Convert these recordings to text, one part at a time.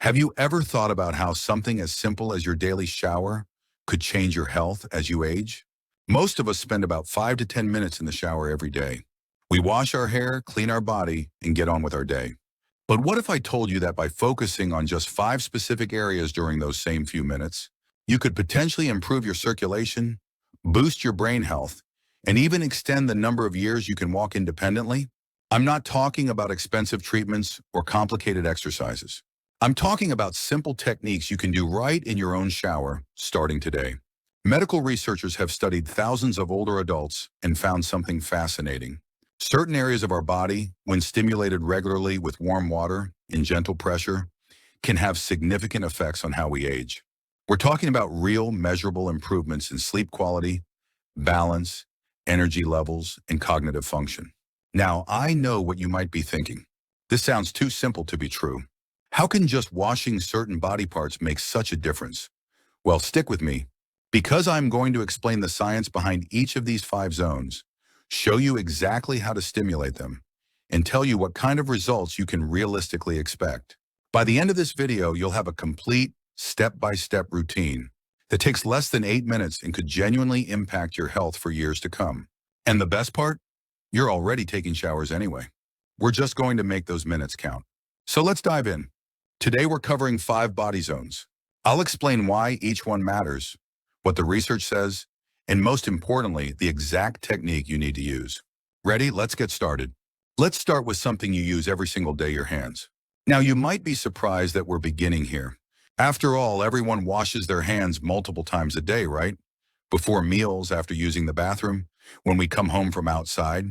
Have you ever thought about how something as simple as your daily shower could change your health as you age? Most of us spend about 5 to 10 minutes in the shower every day. We wash our hair, clean our body, and get on with our day. But what if I told you that by focusing on just 5 specific areas during those same few minutes, you could potentially improve your circulation, boost your brain health, and even extend the number of years you can walk independently? I'm not talking about expensive treatments or complicated exercises. I'm talking about simple techniques you can do right in your own shower, starting today. Medical researchers have studied thousands of older adults and found something fascinating. Certain areas of our body, when stimulated regularly with warm water in gentle pressure, can have significant effects on how we age. We're talking about real, measurable improvements in sleep quality, balance, energy levels, and cognitive function. Now, I know what you might be thinking. This sounds too simple to be true. How can just washing certain body parts make such a difference? Well, stick with me, because I'm going to explain the science behind each of these 5 zones, show you exactly how to stimulate them, and tell you what kind of results you can realistically expect. By the end of this video, you'll have a complete, step-by-step routine that takes less than 8 minutes and could genuinely impact your health for years to come. And the best part? You're already taking showers anyway. We're just going to make those minutes count. So let's dive in. Today we're covering 5 body zones. I'll explain why each one matters, what the research says, and most importantly, the exact technique you need to use. Ready? Let's get started. Let's start with something you use every single day, your hands. Now, you might be surprised that we're beginning here. After all, everyone washes their hands multiple times a day, right? Before meals, after using the bathroom, when we come home from outside.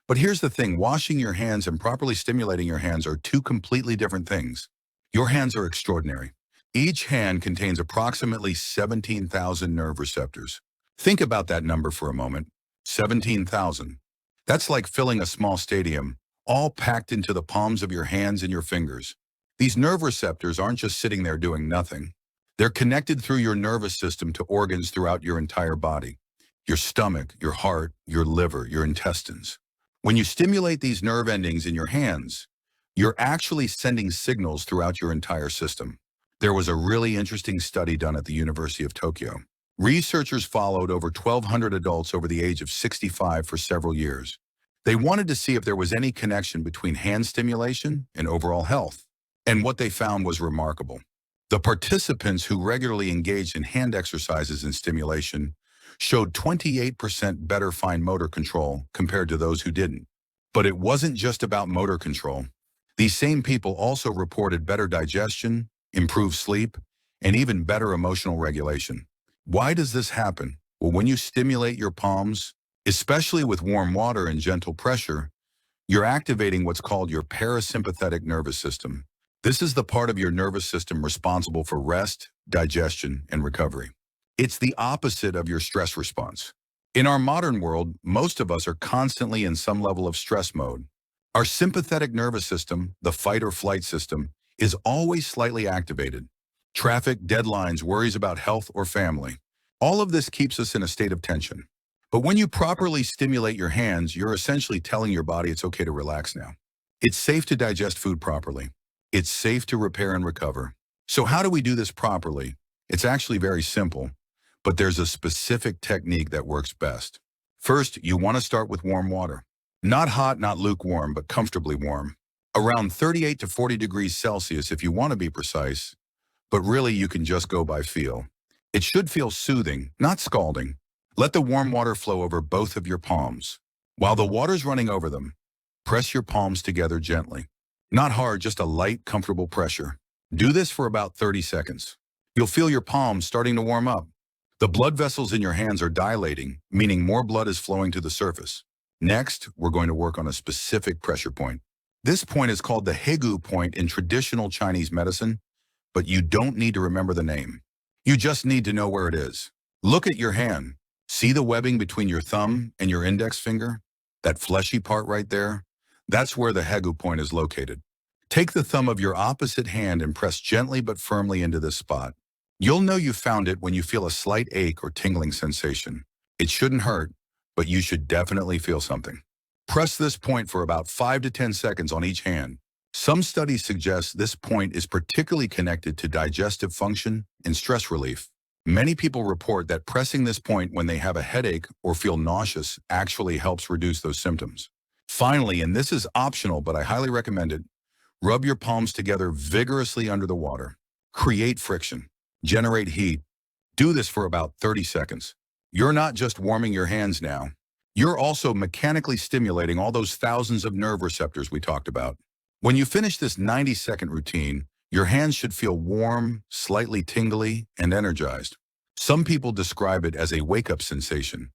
But here's the thing, washing your hands and properly stimulating your hands are 2 completely different things. Your hands are extraordinary. Each hand contains approximately 17,000 nerve receptors. Think about that number for a moment. 17,000. That's like filling a small stadium, all packed into the palms of your hands and your fingers. These nerve receptors aren't just sitting there doing nothing. They're connected through your nervous system to organs throughout your entire body. Your stomach, your heart, your liver, your intestines. When you stimulate these nerve endings in your hands, you're actually sending signals throughout your entire system. There was a really interesting study done at the University of Tokyo. Researchers followed over 1,200 adults over the age of 65 for several years. They wanted to see if there was any connection between hand stimulation and overall health. And what they found was remarkable. The participants who regularly engaged in hand exercises and stimulation showed 28% better fine motor control compared to those who didn't. But it wasn't just about motor control. These same people also reported better digestion, improved sleep, and even better emotional regulation. Why does this happen? Well, when you stimulate your palms, especially with warm water and gentle pressure, you're activating what's called your parasympathetic nervous system. This is the part of your nervous system responsible for rest, digestion, and recovery. It's the opposite of your stress response. In our modern world, most of us are constantly in some level of stress mode. Our sympathetic nervous system, the fight or flight system, is always slightly activated. Traffic, deadlines, worries about health or family. All of this keeps us in a state of tension. But when you properly stimulate your hands, you're essentially telling your body it's okay to relax now. It's safe to digest food properly. It's safe to repair and recover. So how do we do this properly? It's actually very simple, but there's a specific technique that works best. First, you want to start with warm water. Not hot, not lukewarm, but comfortably warm. Around 38 to 40 degrees Celsius if you want to be precise, but really you can just go by feel. It should feel soothing, not scalding. Let the warm water flow over both of your palms. While the water's running over them, press your palms together gently. Not hard, just a light, comfortable pressure. Do this for about 30 seconds. You'll feel your palms starting to warm up. The blood vessels in your hands are dilating, meaning more blood is flowing to the surface. Next, we're going to work on a specific pressure point. This point is called the Hegu point in traditional Chinese medicine, but you don't need to remember the name. You just need to know where it is. Look at your hand. See the webbing between your thumb and your index finger? That fleshy part right there? That's where the Hegu point is located. Take the thumb of your opposite hand and press gently but firmly into this spot. You'll know you found it when you feel a slight ache or tingling sensation. It shouldn't hurt, but you should definitely feel something. Press this point for about 5 to 10 seconds on each hand. Some studies suggest this point is particularly connected to digestive function and stress relief. Many people report that pressing this point when they have a headache or feel nauseous actually helps reduce those symptoms. Finally, and this is optional, but I highly recommend it, rub your palms together vigorously under the water. Create friction. Generate heat. Do this for about 30 seconds. You're not just warming your hands now. You're also mechanically stimulating all those thousands of nerve receptors we talked about. When you finish this 90-second routine, your hands should feel warm, slightly tingly, and energized. Some people describe it as a wake-up sensation,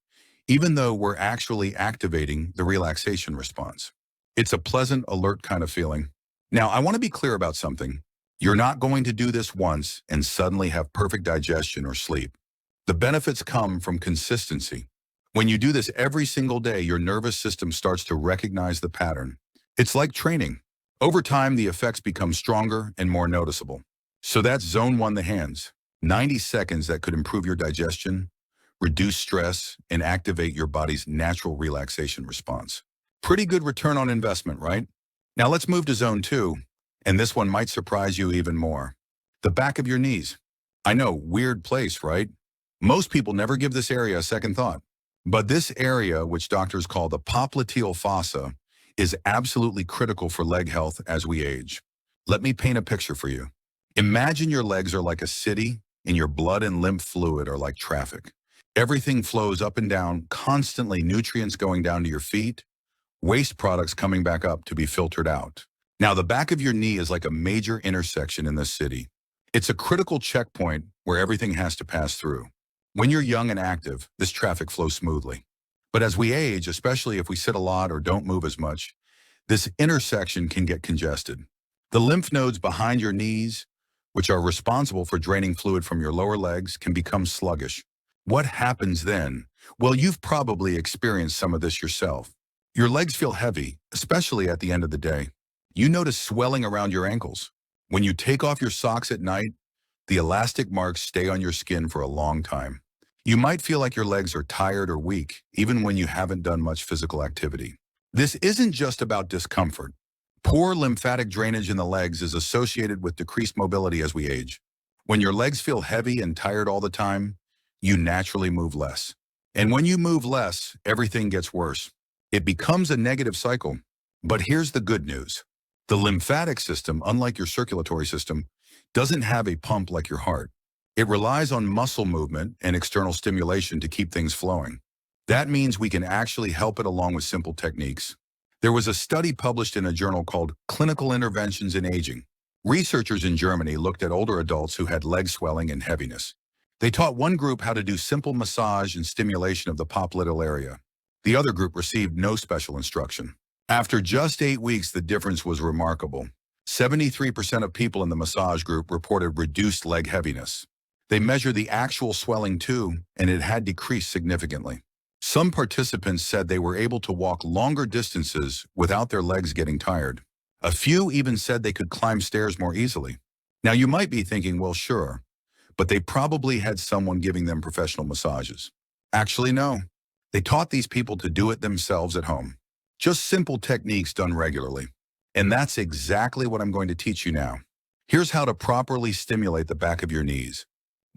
even though we're actually activating the relaxation response. It's a pleasant, alert kind of feeling. Now, I want to be clear about something. You're not going to do this once and suddenly have perfect digestion or sleep. The benefits come from consistency. When you do this every single day, your nervous system starts to recognize the pattern. It's like training. Over time, the effects become stronger and more noticeable. So that's Zone 1, the hands. 90 seconds that could improve your digestion, reduce stress, and activate your body's natural relaxation response. Pretty good return on investment, right? Now let's move to Zone 2, and this one might surprise you even more. The back of your knees. I know, weird place, right? Most people never give this area a second thought. But this area, which doctors call the popliteal fossa, is absolutely critical for leg health as we age. Let me paint a picture for you. Imagine your legs are like a city, and your blood and lymph fluid are like traffic. Everything flows up and down, constantly nutrients going down to your feet, waste products coming back up to be filtered out. Now, the back of your knee is like a major intersection in this city. It's a critical checkpoint where everything has to pass through. When you're young and active, this traffic flows smoothly. But as we age, especially if we sit a lot or don't move as much, this intersection can get congested. The lymph nodes behind your knees, which are responsible for draining fluid from your lower legs, can become sluggish. What happens then? Well, you've probably experienced some of this yourself. Your legs feel heavy, especially at the end of the day. You notice swelling around your ankles. When you take off your socks at night, the elastic marks stay on your skin for a long time. You might feel like your legs are tired or weak, even when you haven't done much physical activity. This isn't just about discomfort. Poor lymphatic drainage in the legs is associated with decreased mobility as we age. When your legs feel heavy and tired all the time, you naturally move less. And when you move less, everything gets worse. It becomes a negative cycle. But here's the good news. The lymphatic system, unlike your circulatory system, doesn't have a pump like your heart. It relies on muscle movement and external stimulation to keep things flowing. That means we can actually help it along with simple techniques. There was a study published in a journal called Clinical Interventions in Aging. Researchers in Germany looked at older adults who had leg swelling and heaviness. They taught one group how to do simple massage and stimulation of the popliteal area. The other group received no special instruction. After just 8 weeks, the difference was remarkable. 73% of people in the massage group reported reduced leg heaviness. They measured the actual swelling too, and it had decreased significantly. Some participants said they were able to walk longer distances without their legs getting tired. A few even said they could climb stairs more easily. Now you might be thinking, well, sure, but they probably had someone giving them professional massages. Actually, no. They taught these people to do it themselves at home. Just simple techniques done regularly. And that's exactly what I'm going to teach you now. Here's how to properly stimulate the back of your knees.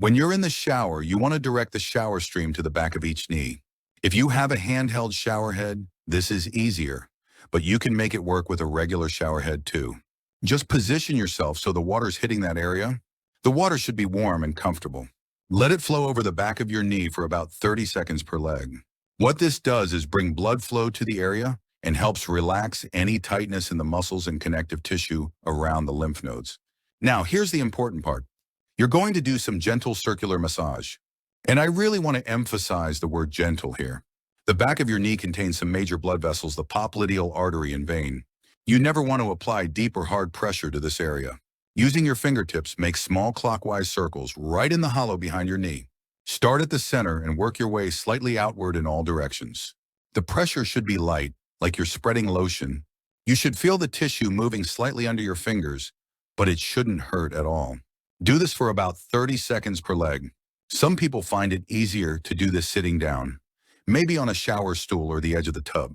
When you're in the shower, you want to direct the shower stream to the back of each knee. If you have a handheld shower head, this is easier, but you can make it work with a regular shower head too. Just position yourself so the water's hitting that area. The water should be warm and comfortable. Let it flow over the back of your knee for about 30 seconds per leg. What this does is bring blood flow to the area and helps relax any tightness in the muscles and connective tissue around the lymph nodes. Now, here's the important part. You're going to do some gentle circular massage. And I really want to emphasize the word gentle here. The back of your knee contains some major blood vessels, the popliteal artery and vein. You never want to apply deep or hard pressure to this area. Using your fingertips, make small clockwise circles right in the hollow behind your knee. Start at the center and work your way slightly outward in all directions. The pressure should be light, like you're spreading lotion. You should feel the tissue moving slightly under your fingers, but it shouldn't hurt at all. Do this for about 30 seconds per leg. Some people find it easier to do this sitting down, maybe on a shower stool or the edge of the tub.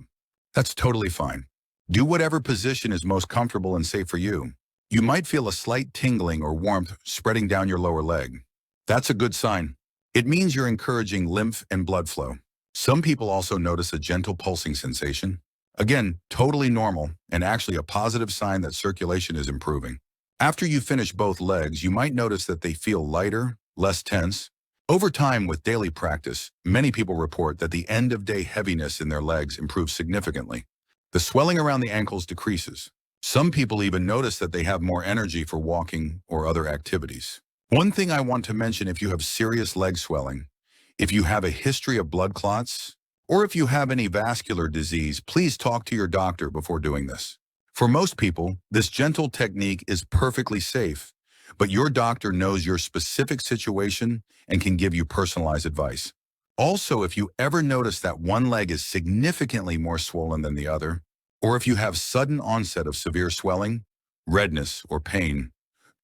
That's totally fine. Do whatever position is most comfortable and safe for you. You might feel a slight tingling or warmth spreading down your lower leg. That's a good sign. It means you're encouraging lymph and blood flow. Some people also notice a gentle pulsing sensation. Again, totally normal and actually a positive sign that circulation is improving. After you finish both legs, you might notice that they feel lighter, less tense. Over time, with daily practice, many people report that the end-of-day heaviness in their legs improves significantly. The swelling around the ankles decreases. Some people even notice that they have more energy for walking or other activities. One thing I want to mention: if you have serious leg swelling, if you have a history of blood clots, or if you have any vascular disease, please talk to your doctor before doing this. For most people, this gentle technique is perfectly safe, but your doctor knows your specific situation and can give you personalized advice. Also, if you ever notice that one leg is significantly more swollen than the other, or if you have sudden onset of severe swelling, redness, or pain,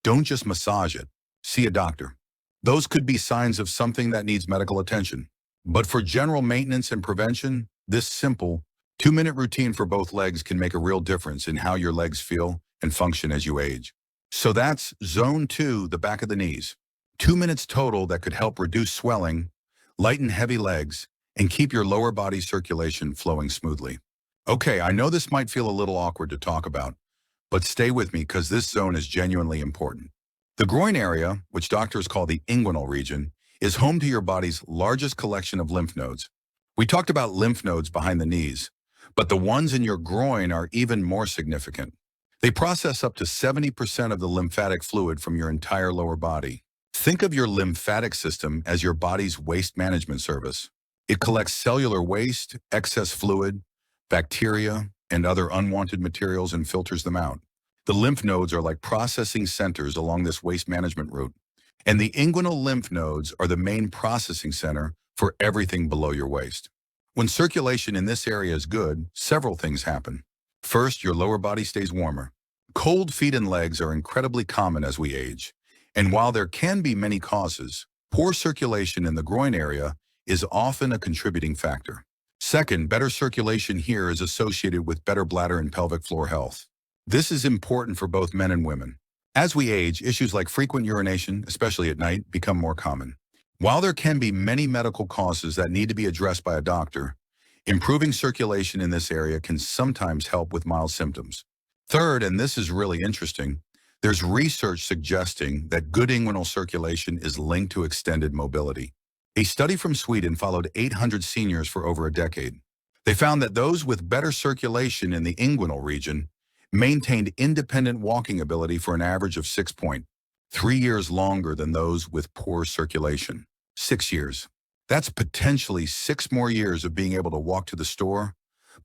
don't just massage it. See a doctor. Those could be signs of something that needs medical attention. But for general maintenance and prevention, this simple 2-minute routine for both legs can make a real difference in how your legs feel and function as you age. So that's Zone 2, the back of the knees. 2 minutes total that could help reduce swelling, lighten heavy legs, and keep your lower body circulation flowing smoothly. Okay, I know this might feel a little awkward to talk about, but stay with me because this zone is genuinely important. The groin area, which doctors call the inguinal region, is home to your body's largest collection of lymph nodes. We talked about lymph nodes behind the knees, but the ones in your groin are even more significant. They process up to 70% of the lymphatic fluid from your entire lower body. Think of your lymphatic system as your body's waste management service. It collects cellular waste, excess fluid, bacteria, and other unwanted materials and filters them out. The lymph nodes are like processing centers along this waste management route. And the inguinal lymph nodes are the main processing center for everything below your waist. When circulation in this area is good, several things happen. First, your lower body stays warmer. Cold feet and legs are incredibly common as we age. And while there can be many causes, poor circulation in the groin area is often a contributing factor. Second, better circulation here is associated with better bladder and pelvic floor health. This is important for both men and women. As we age, issues like frequent urination, especially at night, become more common. While there can be many medical causes that need to be addressed by a doctor, improving circulation in this area can sometimes help with mild symptoms. Third, and this is really interesting, there's research suggesting that good inguinal circulation is linked to extended mobility. A study from Sweden followed 800 seniors for over a decade. They found that those with better circulation in the inguinal region maintained independent walking ability for an average of 6.3 years longer than those with poor circulation. 6 years. That's potentially 6 more years of being able to walk to the store,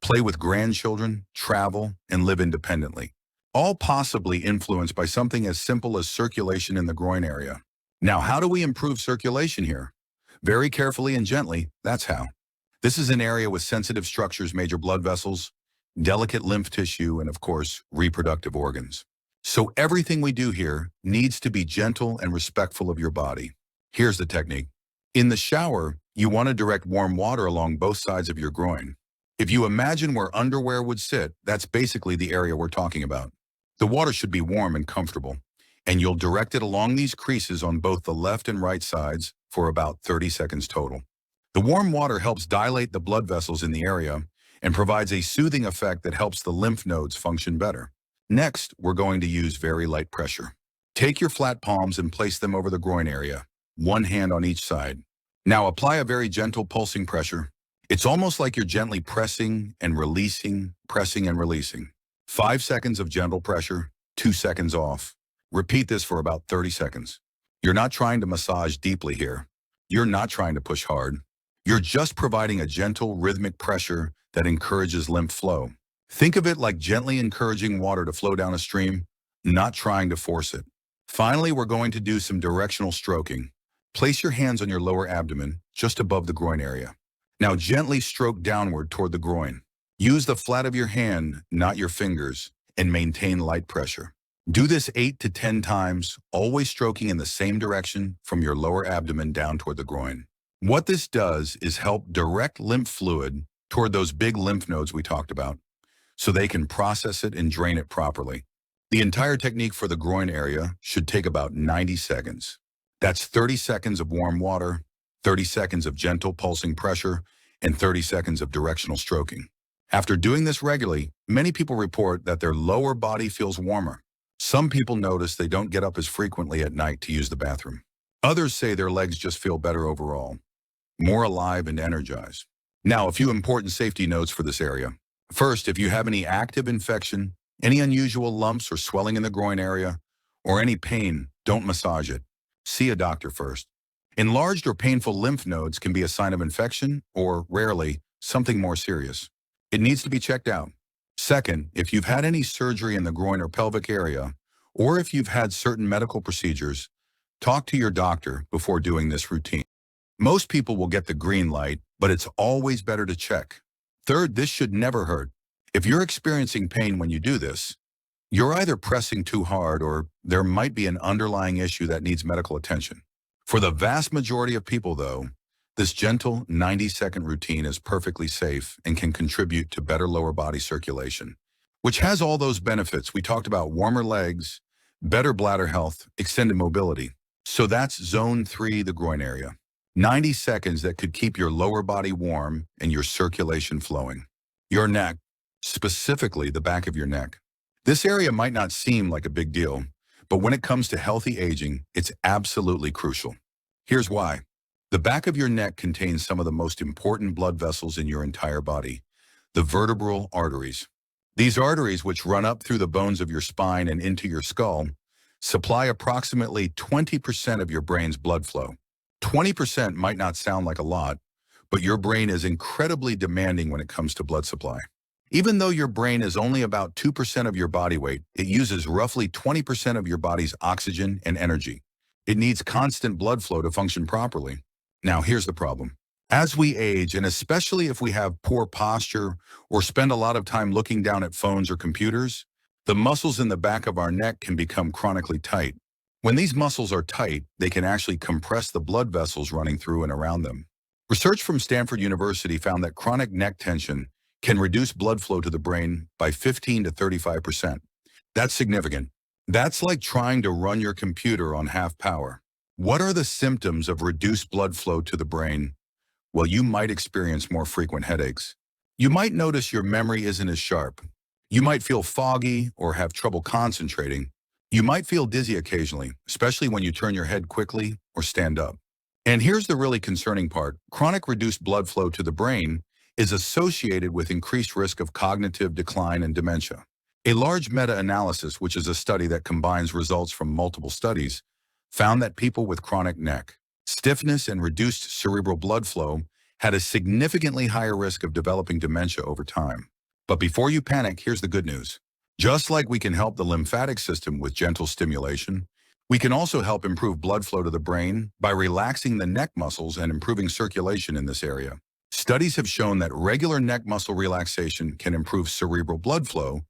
play with grandchildren, travel, and live independently. All possibly influenced by something as simple as circulation in the groin area. Now, how do we improve circulation here? Very carefully and gently, that's how. This is an area with sensitive structures, major blood vessels, delicate lymph tissue, and of course, reproductive organs. So everything we do here needs to be gentle and respectful of your body. Here's the technique. In the shower, you want to direct warm water along both sides of your groin. If you imagine where underwear would sit, that's basically the area we're talking about. The water should be warm and comfortable, and you'll direct it along these creases on both the left and right sides for about 30 seconds total. The warm water helps dilate the blood vessels in the area and provides a soothing effect that helps the lymph nodes function better. Next, we're going to use very light pressure. Take your flat palms and place them over the groin area, one hand on each side. Now apply a very gentle pulsing pressure. It's almost like you're gently pressing and releasing, pressing and releasing. 5 seconds of gentle pressure, 2 seconds off. Repeat this for about 30 seconds. You're not trying to massage deeply here. You're not trying to push hard. You're just providing a gentle, rhythmic pressure that encourages lymph flow. Think of it like gently encouraging water to flow down a stream, not trying to force it. Finally, we're going to do some directional stroking. Place your hands on your lower abdomen, just above the groin area. Now gently stroke downward toward the groin. Use the flat of your hand, not your fingers, and maintain light pressure. Do this 8 to 10 times, always stroking in the same direction from your lower abdomen down toward the groin. What this does is help direct lymph fluid toward those big lymph nodes we talked about. so they can process it and drain it properly. The entire technique for the groin area should take about 90 seconds. That's 30 seconds of warm water, 30 seconds of gentle pulsing pressure, and 30 seconds of directional stroking. After doing this regularly, many people report that their lower body feels warmer. Some people notice they don't get up as frequently at night to use the bathroom. Others say their legs just feel better overall, more alive and energized. Now, a few important safety notes for this area. First, if you have any active infection, any unusual lumps or swelling in the groin area, or any pain, don't massage it. See a doctor first. Enlarged or painful lymph nodes can be a sign of infection or, rarely, something more serious. It needs to be checked out. Second, if you've had any surgery in the groin or pelvic area, or if you've had certain medical procedures, talk to your doctor before doing this routine. Most people will get the green light, but it's always better to check. Third, this should never hurt. If you're experiencing pain when you do this, you're either pressing too hard or there might be an underlying issue that needs medical attention. For the vast majority of people, though, this gentle 90-second routine is perfectly safe and can contribute to better lower body circulation, which has all those benefits. We talked about warmer legs, better bladder health, extended mobility. So that's zone 3, the groin area. 90 seconds that could keep your lower body warm and your circulation flowing. Your neck, specifically the back of your neck. This area might not seem like a big deal, but when it comes to healthy aging, it's absolutely crucial. Here's why. The back of your neck contains some of the most important blood vessels in your entire body, the vertebral arteries. These arteries, which run up through the bones of your spine and into your skull, supply approximately 20% of your brain's blood flow. 20% might not sound like a lot, but your brain is incredibly demanding when it comes to blood supply. Even though your brain is only about 2% of your body weight, it uses roughly 20% of your body's oxygen and energy. It needs constant blood flow to function properly. Now, here's the problem. As we age, and especially if we have poor posture or spend a lot of time looking down at phones or computers, the muscles in the back of our neck can become chronically tight. When these muscles are tight, they can actually compress the blood vessels running through and around them. Research from Stanford University found that chronic neck tension can reduce blood flow to the brain by 15 to 35%. That's significant. That's like trying to run your computer on half power. What are the symptoms of reduced blood flow to the brain? Well, you might experience more frequent headaches. You might notice your memory isn't as sharp. You might feel foggy or have trouble concentrating. You might feel dizzy occasionally, especially when you turn your head quickly or stand up. And here's the really concerning part. Chronic reduced blood flow to the brain is associated with increased risk of cognitive decline and dementia. A large meta-analysis, which is a study that combines results from multiple studies, found that people with chronic neck stiffness and reduced cerebral blood flow had a significantly higher risk of developing dementia over time. But before you panic, here's the good news. Just like we can help the lymphatic system with gentle stimulation, we can also help improve blood flow to the brain by relaxing the neck muscles and improving circulation in this area. Studies have shown that regular neck muscle relaxation can improve cerebral blood flow,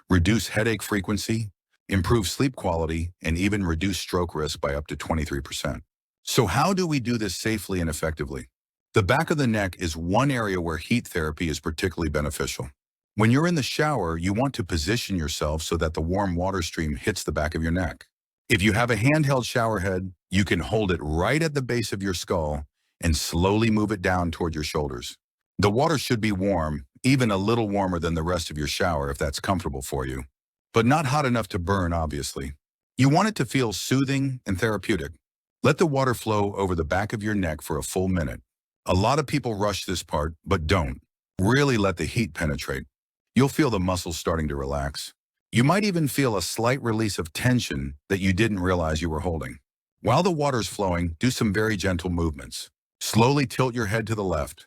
reduce headache frequency, improve sleep quality, and even reduce stroke risk by up to 23%. So how do we do this safely and effectively? The back of the neck is one area where heat therapy is particularly beneficial. When you're in the shower, you want to position yourself so that the warm water stream hits the back of your neck. If you have a handheld shower head, you can hold it right at the base of your skull and slowly move it down toward your shoulders. The water should be warm, even a little warmer than the rest of your shower if that's comfortable for you, but not hot enough to burn, obviously. You want it to feel soothing and therapeutic. Let the water flow over the back of your neck for a full minute. A lot of people rush this part, but don't. Really let the heat penetrate. You'll feel the muscles starting to relax. You might even feel a slight release of tension that you didn't realize you were holding. While the water's flowing, do some very gentle movements. Slowly tilt your head to the left.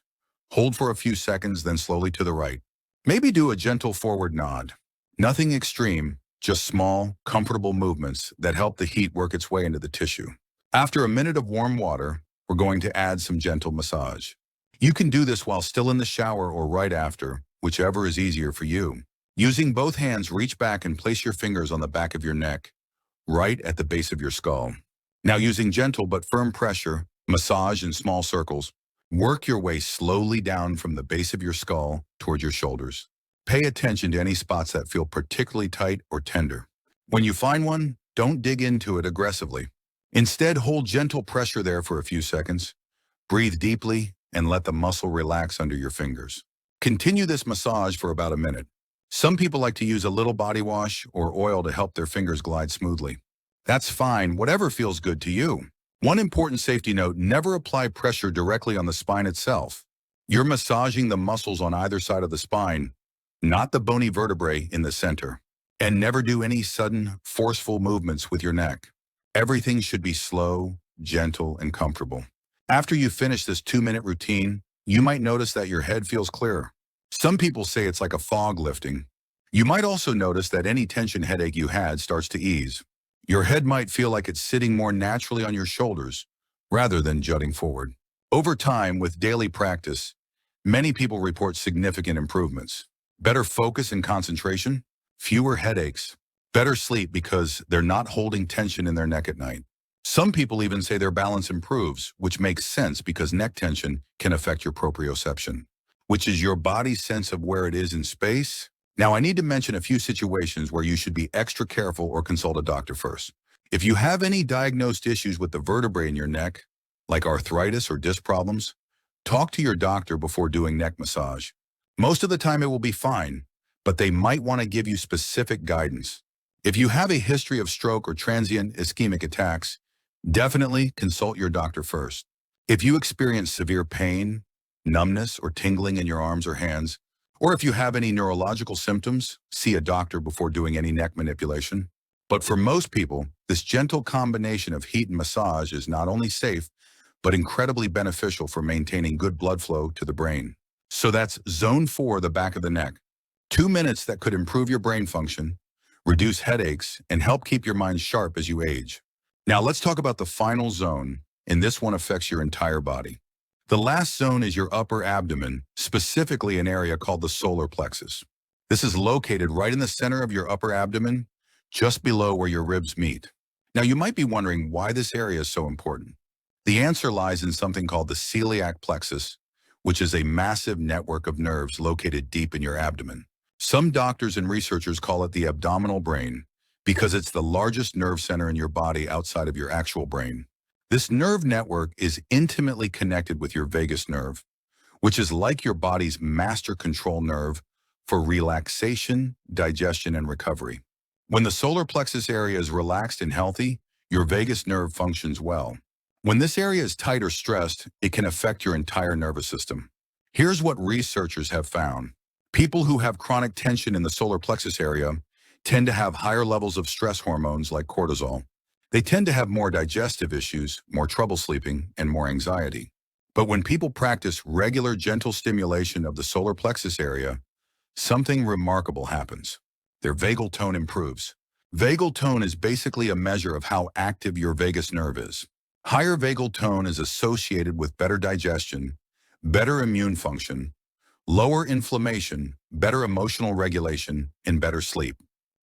Hold for a few seconds, then slowly to the right. Maybe do a gentle forward nod. Nothing extreme, just small, comfortable movements that help the heat work its way into the tissue. After a minute of warm water, we're going to add some gentle massage. You can do this while still in the shower or right after, whichever is easier for you. Using both hands, reach back and place your fingers on the back of your neck, right at the base of your skull. Now, using gentle but firm pressure, massage in small circles. Work your way slowly down from the base of your skull toward your shoulders. Pay attention to any spots that feel particularly tight or tender. When you find one, don't dig into it aggressively. Instead, hold gentle pressure there for a few seconds. Breathe deeply and let the muscle relax under your fingers. Continue this massage for about a minute. Some people like to use a little body wash or oil to help their fingers glide smoothly. That's fine, whatever feels good to you. One important safety note, never apply pressure directly on the spine itself. You're massaging the muscles on either side of the spine, not the bony vertebrae in the center. And never do any sudden, forceful movements with your neck. Everything should be slow, gentle, and comfortable. After you finish this 2-minute routine, you might notice that your head feels clearer. Some people say it's like a fog lifting. You might also notice that any tension headache you had starts to ease. Your head might feel like it's sitting more naturally on your shoulders, rather than jutting forward. Over time, with daily practice, many people report significant improvements. Better focus and concentration, fewer headaches, better sleep because they're not holding tension in their neck at night. Some people even say their balance improves, which makes sense because neck tension can affect your proprioception, which is your body's sense of where it is in space. Now, I need to mention a few situations where you should be extra careful or consult a doctor first. If you have any diagnosed issues with the vertebrae in your neck, like arthritis or disc problems, talk to your doctor before doing neck massage. Most of the time it will be fine, but they might want to give you specific guidance. If you have a history of stroke or transient ischemic attacks, definitely consult your doctor first. If you experience severe pain, numbness, or tingling in your arms or hands, or if you have any neurological symptoms, see a doctor before doing any neck manipulation. But for most people, this gentle combination of heat and massage is not only safe, but incredibly beneficial for maintaining good blood flow to the brain. So that's Zone 4, the back of the neck. 2 minutes that could improve your brain function, reduce headaches, and help keep your mind sharp as you age. Now let's talk about the final zone, and this one affects your entire body. The last zone is your upper abdomen, specifically an area called the solar plexus. This is located right in the center of your upper abdomen, just below where your ribs meet. Now you might be wondering why this area is so important. The answer lies in something called the celiac plexus, which is a massive network of nerves located deep in your abdomen. Some doctors and researchers call it the abdominal brain because it's the largest nerve center in your body outside of your actual brain. This nerve network is intimately connected with your vagus nerve, which is like your body's master control nerve for relaxation, digestion, and recovery. When the solar plexus area is relaxed and healthy, your vagus nerve functions well. When this area is tight or stressed, it can affect your entire nervous system. Here's what researchers have found. People who have chronic tension in the solar plexus area tend to have higher levels of stress hormones like cortisol. They tend to have more digestive issues, more trouble sleeping, and more anxiety. But when people practice regular gentle stimulation of the solar plexus area, something remarkable happens. Their vagal tone improves. Vagal tone is basically a measure of how active your vagus nerve is. Higher vagal tone is associated with better digestion, better immune function, lower inflammation, better emotional regulation, and better sleep.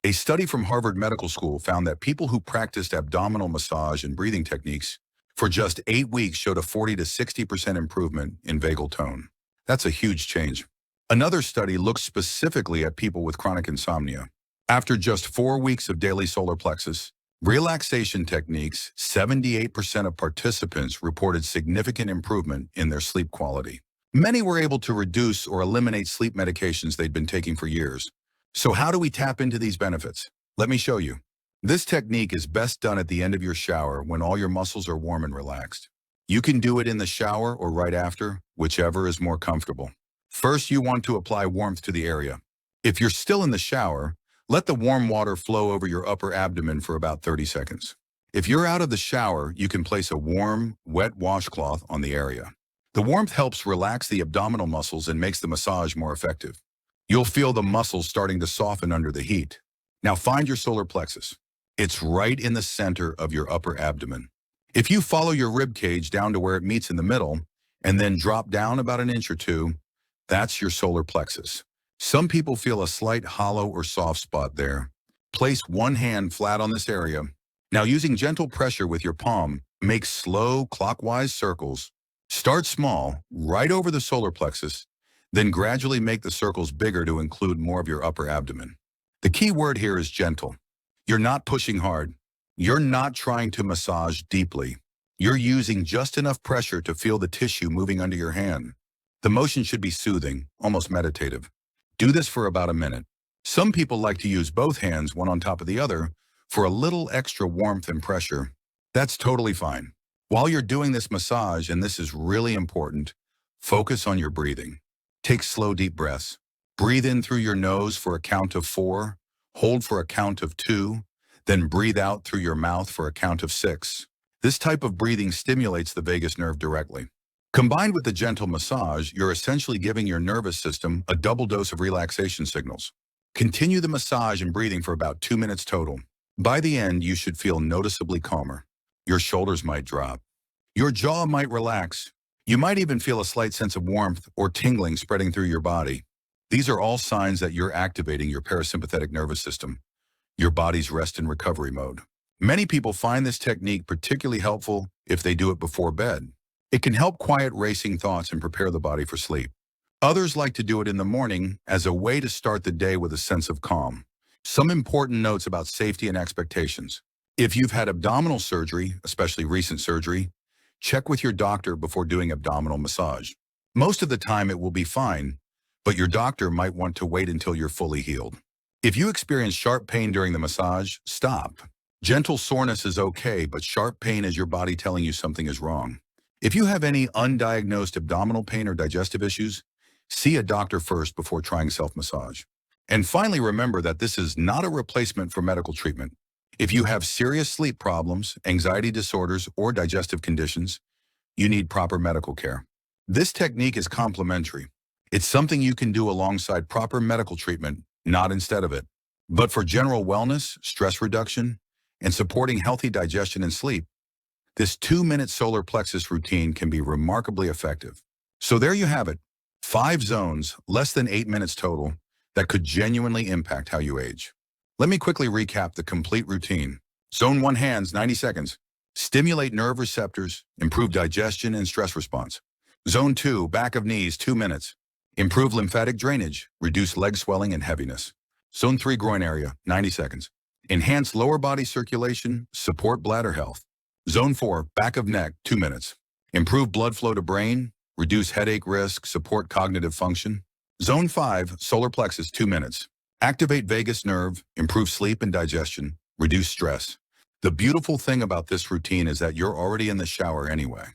A study from Harvard Medical School found that people who practiced abdominal massage and breathing techniques for just 8 weeks showed a 40 to 60% improvement in vagal tone. That's a huge change. Another study looked specifically at people with chronic insomnia. After just 4 weeks of daily solar plexus relaxation techniques, 78% of participants reported significant improvement in their sleep quality. Many were able to reduce or eliminate sleep medications they'd been taking for years. So how do we tap into these benefits? Let me show you. This technique is best done at the end of your shower when all your muscles are warm and relaxed. You can do it in the shower or right after, whichever is more comfortable. First, you want to apply warmth to the area. If you're still in the shower, let the warm water flow over your upper abdomen for about 30 seconds. If you're out of the shower, you can place a warm, wet washcloth on the area. The warmth helps relax the abdominal muscles and makes the massage more effective. You'll feel the muscles starting to soften under the heat. Now find your solar plexus. It's right in the center of your upper abdomen. If you follow your rib cage down to where it meets in the middle, and then drop down about an inch or two, that's your solar plexus. Some people feel a slight hollow or soft spot there. Place one hand flat on this area. Now using gentle pressure with your palm, make slow clockwise circles. Start small, right over the solar plexus, Then gradually make the circles bigger to include more of your upper abdomen. The key word here is gentle. You're not pushing hard. You're not trying to massage deeply. You're using just enough pressure to feel the tissue moving under your hand. The motion should be soothing, almost meditative. Do this for about a minute. Some people like to use both hands, one on top of the other, for a little extra warmth and pressure. That's totally fine. While you're doing this massage, and this is really important, focus on your breathing. Take slow, deep breaths. Breathe in through your nose for a count of 4, hold for a count of 2, then breathe out through your mouth for a count of 6. This type of breathing stimulates the vagus nerve directly. Combined with the gentle massage, you're essentially giving your nervous system a double dose of relaxation signals. Continue the massage and breathing for about 2 minutes total. By the end, you should feel noticeably calmer. Your shoulders might drop. Your jaw might relax. You might even feel a slight sense of warmth or tingling spreading through your body. These are all signs that you're activating your parasympathetic nervous system, your body's rest and recovery mode. Many people find this technique particularly helpful if they do it before bed. It can help quiet racing thoughts and prepare the body for sleep. Others like to do it in the morning as a way to start the day with a sense of calm. Some important notes about safety and expectations. If you've had abdominal surgery, especially recent surgery, check with your doctor before doing abdominal massage. Most of the time it will be fine, but your doctor might want to wait until you're fully healed. If you experience sharp pain during the massage, stop. Gentle soreness is okay, but sharp pain is your body telling you something is wrong. If you have any undiagnosed abdominal pain or digestive issues, see a doctor first before trying self-massage. And finally, remember that this is not a replacement for medical treatment. If you have serious sleep problems, anxiety disorders, or digestive conditions, you need proper medical care. This technique is complementary. It's something you can do alongside proper medical treatment, not instead of it. But for general wellness, stress reduction, and supporting healthy digestion and sleep, this 2-minute solar plexus routine can be remarkably effective. So there you have it, 5 zones, less than 8 minutes total, that could genuinely impact how you age. Let me quickly recap the complete routine. Zone 1, hands, 90 seconds. Stimulate nerve receptors, improve digestion and stress response. Zone 2, back of knees, 2 minutes. Improve lymphatic drainage, reduce leg swelling and heaviness. Zone 3, groin area, 90 seconds. Enhance lower body circulation, support bladder health. Zone 4, back of neck, 2 minutes. Improve blood flow to brain, reduce headache risk, support cognitive function. Zone 5, solar plexus, 2 minutes. Activate vagus nerve, improve sleep and digestion, reduce stress. The beautiful thing about this routine is that you're already in the shower anyway.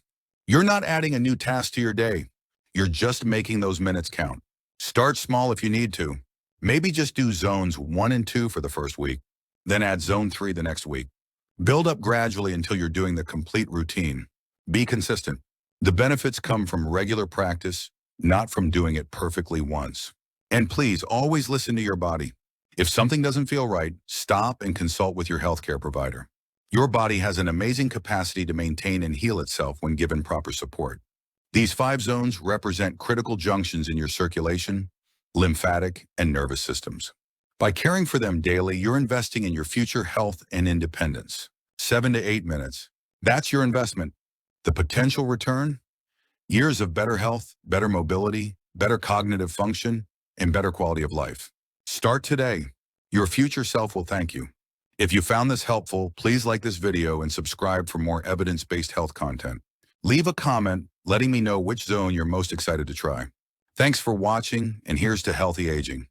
You're not adding a new task to your day. You're just making those minutes count. Start small if you need to. Maybe just do zones 1 and 2 for the first week, then add zone 3 the next week. Build up gradually until you're doing the complete routine. Be consistent. The benefits come from regular practice, not from doing it perfectly once. And please always listen to your body. If something doesn't feel right, stop and consult with your healthcare provider. Your body has an amazing capacity to maintain and heal itself when given proper support. These 5 zones represent critical junctions in your circulation, lymphatic, and nervous systems. By caring for them daily, you're investing in your future health and independence. 7 to 8 minutes. That's your investment. The potential return? Years of better health, better mobility, better cognitive function, and better quality of life. Start today. Your future self will thank you. If you found this helpful, please like this video and subscribe for more evidence-based health content. Leave a comment letting me know which zone you're most excited to try. Thanks for watching, and here's to healthy aging.